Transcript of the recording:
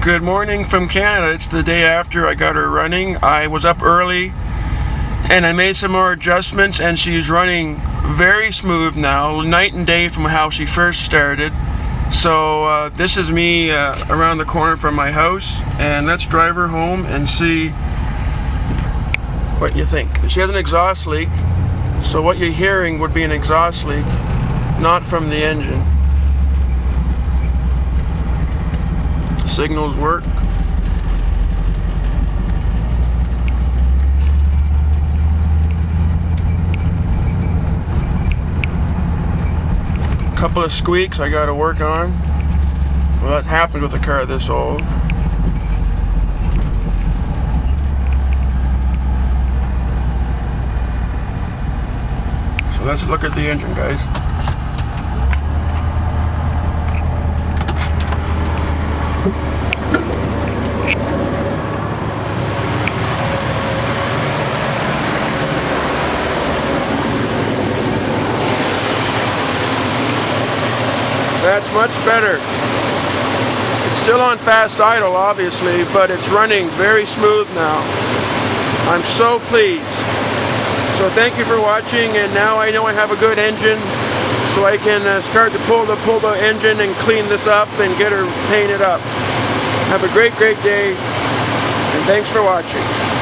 Good morning from Canada. It's the day after I got her running. I was up early and I made some more adjustments, and she's running very smooth now, night and day from how she first started. So this is me around the corner from my house, and let's drive her home and see what you think. She has an exhaust leak, so what you're hearing would be an exhaust leak, not from the engine. Signals work. Couple of squeaks I gotta work on. Well, that happens with a car this old. So let's look at the engine, guys. That's much better. It's still on fast idle, obviously, but it's running very smooth now. I'm so pleased. So thank you for watching, and now I know I have a good engine, so I can start to pull the engine and clean this up and get her painted up. Have a great day, and thanks for watching.